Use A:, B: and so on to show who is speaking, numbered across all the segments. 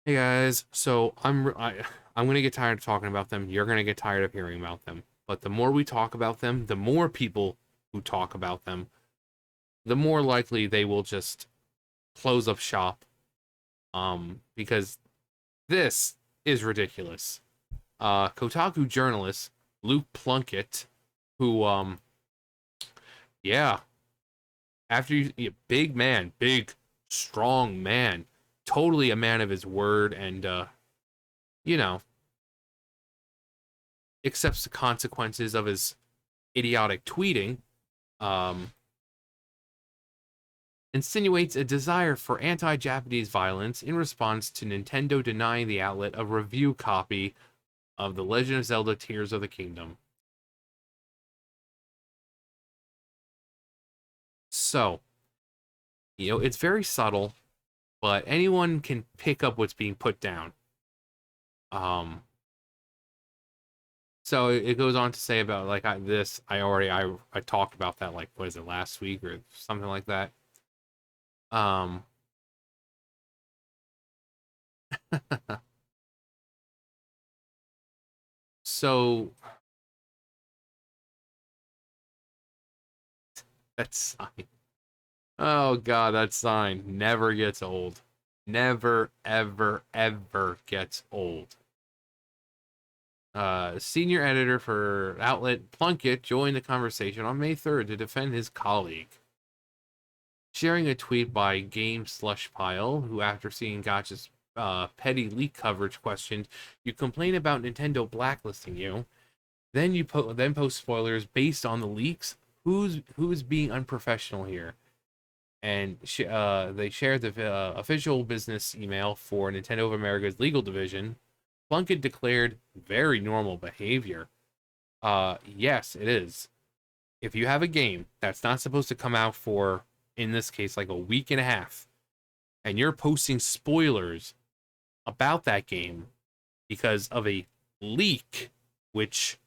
A: Hey guys, so I'm gonna get tired of talking about them. You're gonna get tired of hearing about them. But the more we talk about them, the more people who talk about them, the more likely they will just close up shop. Because this is ridiculous. Kotaku journalist Luke Plunkett, who yeah, big man, big strong man, totally a man of his word, and you know accepts the consequences of his idiotic tweeting, um, insinuates a desire for anti Japanese violence in response to Nintendo denying the outlet a review copy of The Legend of Zelda Tears of the Kingdom. So, it's very subtle, but anyone can pick up what's being put down. Um, so it goes on to say about like I talked about that, like, what is it, last week or something like that. Um, so that's Oh god, that sign never gets old. Never, ever, ever gets old. Senior editor for outlet Plunkett joined the conversation on May 3rd to defend his colleague. Sharing a tweet by Game Slushpile, who after seeing Gotcha's petty leak coverage questioned, "You complain about Nintendo blacklisting you, then then post spoilers based on the leaks? Who's being unprofessional here?" And they shared the official business email for Nintendo of America's legal division. Plunkett declared very normal behavior. Yes, it is. If you have a game that's not supposed to come out for, in this case, like a week and a half, and you're posting spoilers about that game because of a leak, which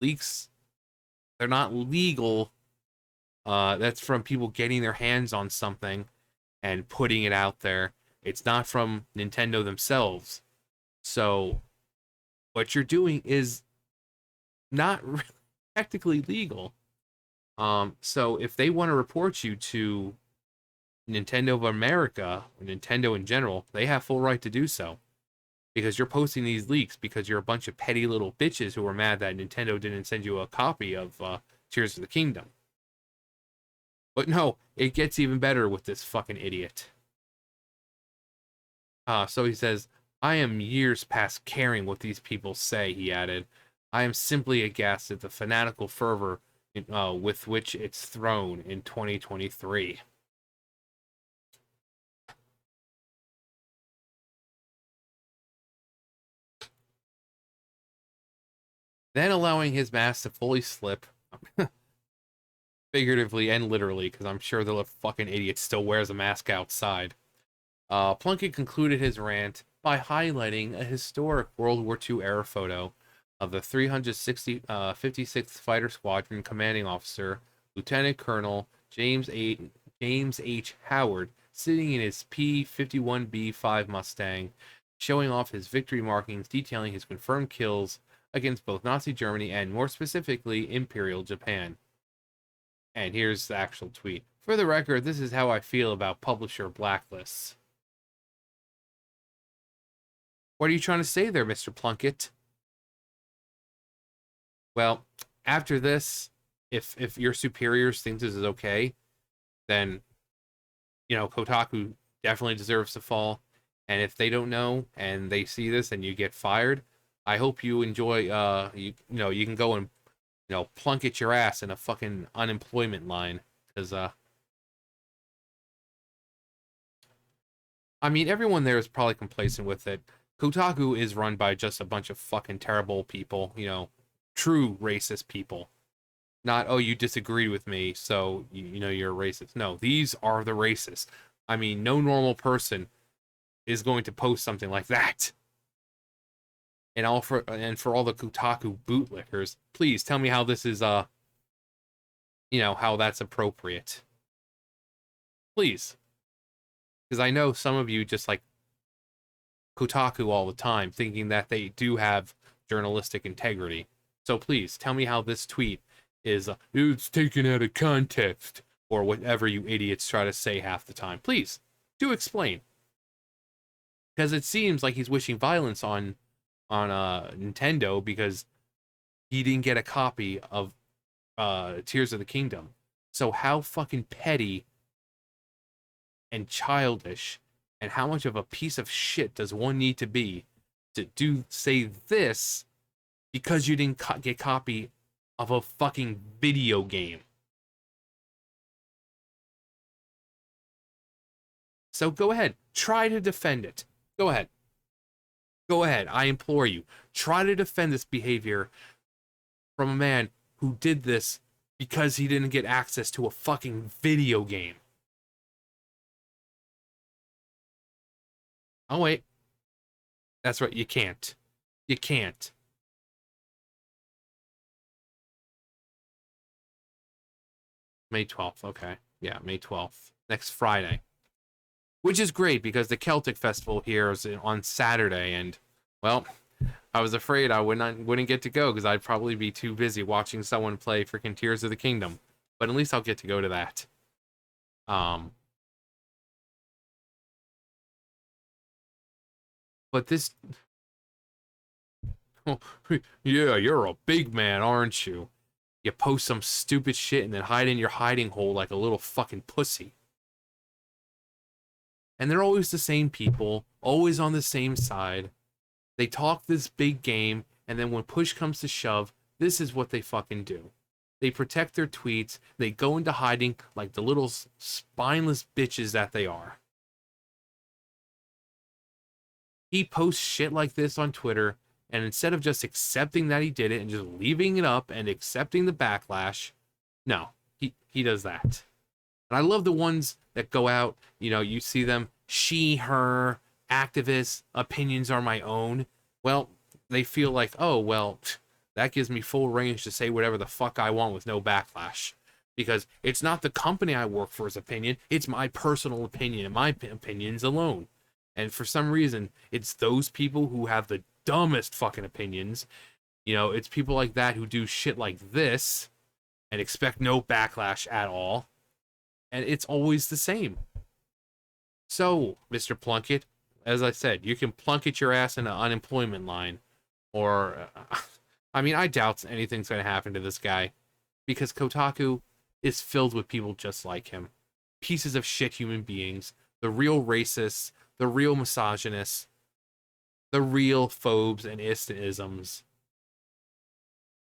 A: leaks, they're not legal. That's from people getting their hands on something and putting it out there. It's not from Nintendo themselves. So what you're doing is not technically legal. So if they want to report you to Nintendo of America or Nintendo in general, they have full right to do so because you're posting these leaks because you're a bunch of petty little bitches who are mad that Nintendo didn't send you a copy of Tears of the Kingdom. But no, it gets even better with this fucking idiot. So he says, "I am years past caring what these people say," he added. "I am simply aghast at the fanatical fervor with which it's thrown in 2023. Then allowing his mask to fully slip, figuratively and literally, because I'm sure the fucking idiot still wears a mask outside. Plunkett concluded his rant by highlighting a historic World War II era photo of the 56th Fighter Squadron commanding officer, Lieutenant Colonel James H. Howard, sitting in his P-51B-5 Mustang, showing off his victory markings, detailing his confirmed kills against both Nazi Germany and, more specifically, Imperial Japan. And here's the actual tweet. "For the record, this is how I feel about publisher blacklists." What are you trying to say there, Mr. Plunkett? Well, after this, if your superiors think this is okay, then Kotaku definitely deserves to fall. And if they don't know and they see this and you get fired, I hope you enjoy you can go and plunk at your ass in a fucking unemployment line. Because I mean, everyone there is probably complacent with it. Kotaku is run by just a bunch of fucking terrible people, true racist people. Not, "Oh, you disagree with me, so you're a racist." No, these are the racists. I mean, no normal person is going to post something like that. And for all the Kotaku bootlickers, please tell me how this is how that's appropriate. Please. Because I know some of you just like Kotaku all the time, thinking that they do have journalistic integrity. So please tell me how this tweet is it's taken out of context, or whatever you idiots try to say half the time. Please do explain, because it seems like he's wishing violence on Nintendo because he didn't get a copy of Tears of the Kingdom. So how fucking petty and childish, and how much of a piece of shit does one need to be to say this because you didn't get copy of a fucking video game? So go ahead, try to defend it. Go ahead. Go ahead. I implore you. Try to defend this behavior from a man who did this because he didn't get access to a fucking video game. Oh, wait. That's right. You can't. You can't. May 12th. Okay. Yeah, May 12th. Next Friday. Which is great because the Celtic Festival here is on Saturday, and, well, I was afraid I wouldn't get to go because I'd probably be too busy watching someone play freaking Tears of the Kingdom. But at least I'll get to go to that. But this, oh, yeah, you're a big man, aren't you? You post some stupid shit and then hide in your hiding hole like a little fucking pussy. And they're always the same people, always on the same side. They talk this big game, and then when push comes to shove, this is what they fucking do. They protect their tweets, they go into hiding like the little spineless bitches that they are. He posts shit like this on Twitter, and instead of just accepting that he did it and just leaving it up and accepting the backlash, no, he does that. And I love the ones that go out, you see them, she, her, activists, opinions are my own. Well, they feel like, oh, well, that gives me full range to say whatever the fuck I want with no backlash. Because it's not the company I work for's opinion, it's my personal opinion and my opinions alone. And for some reason, it's those people who have the dumbest fucking opinions. It's people like that who do shit like this and expect no backlash at all. And it's always the same. So, Mr. Plunkett, as I said, you can Plunkett your ass in an unemployment line. Or, I doubt anything's going to happen to this guy. Because Kotaku is filled with people just like him. Pieces of shit human beings. The real racists. The real misogynists. The real phobes and isms.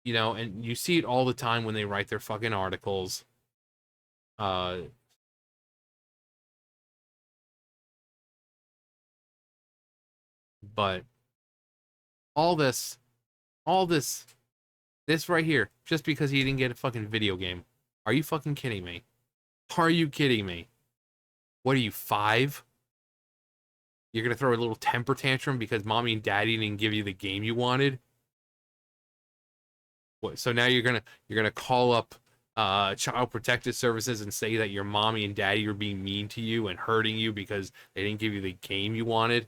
A: And you see it all the time when they write their fucking articles. But all this right here, just because he didn't get a fucking video game. Are you fucking kidding me? Are you kidding me? What are you, 5? You're gonna throw a little temper tantrum because mommy and daddy didn't give you the game you wanted? What? So now you're gonna call up Child Protective Services and say that your mommy and daddy are being mean to you and hurting you because they didn't give you the game you wanted?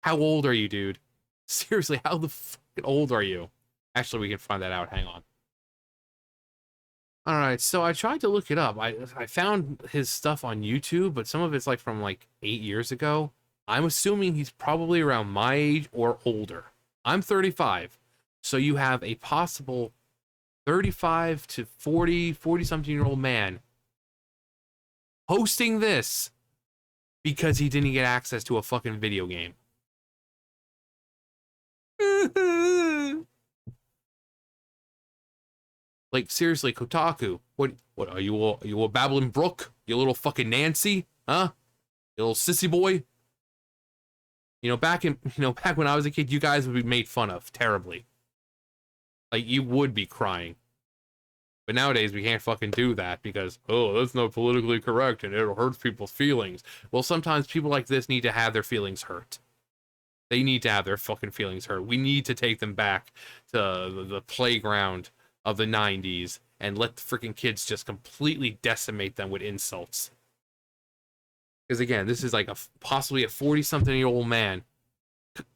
A: How old are you, dude? Seriously, how the fucking old are you? Actually, we can find that out. Hang on. All right, so I tried to look it up. I found his stuff on YouTube, but some of it's like from like 8 years ago. I'm assuming he's probably around my age or older. I'm 35. So you have a possible 35 to 40 something year old man hosting this because he didn't get access to a fucking video game. Like, seriously, Kotaku, what are you a babbling brook? You little fucking Nancy? Huh? You little sissy boy? Back when I was a kid, you guys would be made fun of terribly. Like, you would be crying. But nowadays, we can't fucking do that because, oh, that's not politically correct and it'll hurt people's feelings. Well, sometimes people like this need to have their feelings hurt. They need to have their fucking feelings hurt. We need to take them back to the playground of the 90s and let the freaking kids just completely decimate them with insults. Because again, this is like possibly a 40-something-year-old man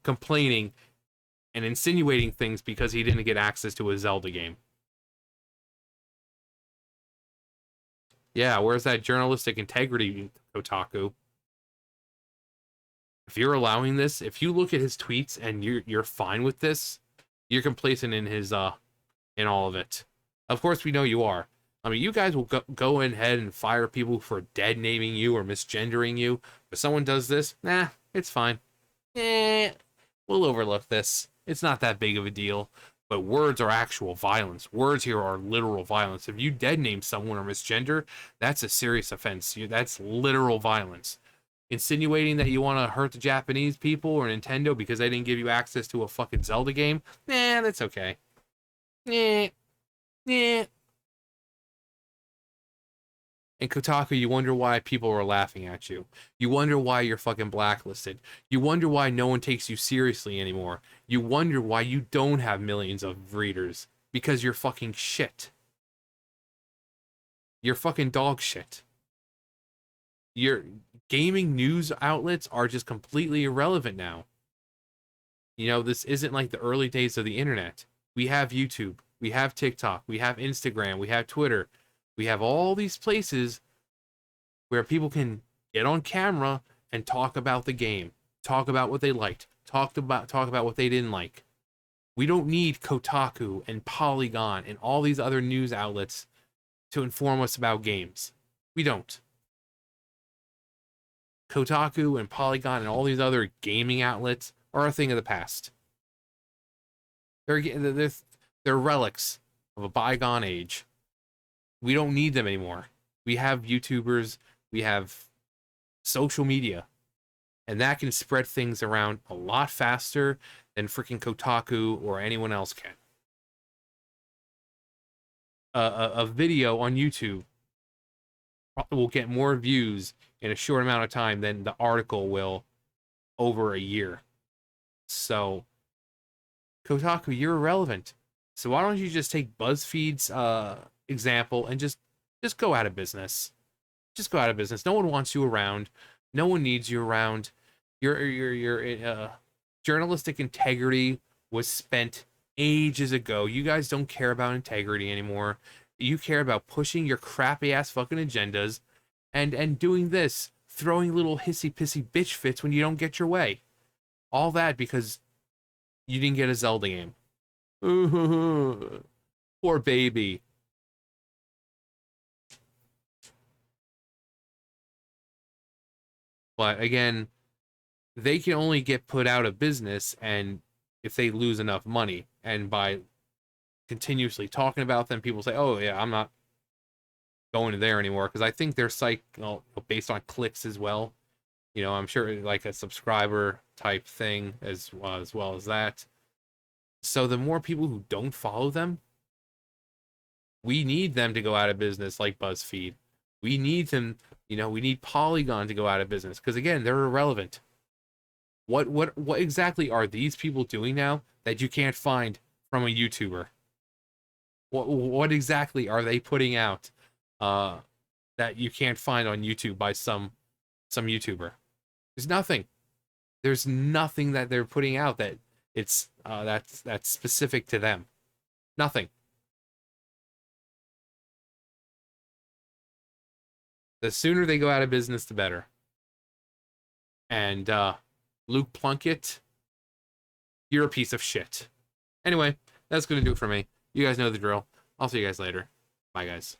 A: complaining and insinuating things because he didn't get access to a Zelda game. Yeah, where's that journalistic integrity, Kotaku? If you're allowing this, if you look at his tweets and you're fine with this, you're complacent in his in all of it. Of course, we know you are. I mean, you guys will go ahead and fire people for dead naming you or misgendering you. If someone does this, nah, it's fine. We'll overlook this. It's not that big of a deal. But words are actual violence. Words here are literal violence. If you dead name someone or misgender, that's a serious offense. That's literal violence. Insinuating that you want to hurt the Japanese people or Nintendo because they didn't give you access to a fucking Zelda game, nah, that's okay. Yeah. And Kotaku, you wonder why people are laughing at you. You wonder why you're fucking blacklisted. You wonder why no one takes you seriously anymore. You wonder why you don't have millions of readers. Because you're fucking shit. You're fucking dog shit. Your gaming news outlets are just completely irrelevant now. You know, this isn't like the early days of the internet. We have YouTube. We have TikTok. We have Instagram. We have Twitter. We have all these places where people can get on camera and talk about the game, talk about what they liked, talk about what they didn't like. We don't need Kotaku and Polygon and all these other news outlets to inform us about games. We don't. Kotaku and Polygon and all these other gaming outlets are a thing of the past. They're relics of a bygone age. We don't need them anymore. We have YouTubers, we have social media, and that can spread things around a lot faster than freaking Kotaku or anyone else can. A video on YouTube will get more views in a short amount of time than the article will over a year. So, Kotaku, you're irrelevant. So why don't you just take BuzzFeed's example and just go out of business? Just go out of business. No one wants you around. No one needs you around. Your journalistic integrity was spent ages ago. You guys don't care about integrity anymore. You care about pushing your crappy ass fucking agendas and doing this, throwing little hissy pissy bitch fits when you don't get your way. All that because you didn't get a Zelda game. Poor baby. But again, they can only get put out of business and if they lose enough money. And by continuously talking about them, people say, oh yeah, I'm not going there anymore. Because I think their site, based on clicks as well. You know, I'm sure like a subscriber type thing as well as that. So the more people who don't follow them, we need them to go out of business like BuzzFeed. We need them, you know, we need Polygon to go out of business because again, they're irrelevant. What exactly are these people doing now that you can't find from a YouTuber? What exactly are they putting out that you can't find on YouTube by some YouTuber? There's nothing. There's nothing that they're putting out that it's that's specific to them. Nothing. The sooner they go out of business, the better. And Luke Plunkett, you're a piece of shit. Anyway, that's going to do it for me. You guys know the drill. I'll see you guys later. Bye, guys.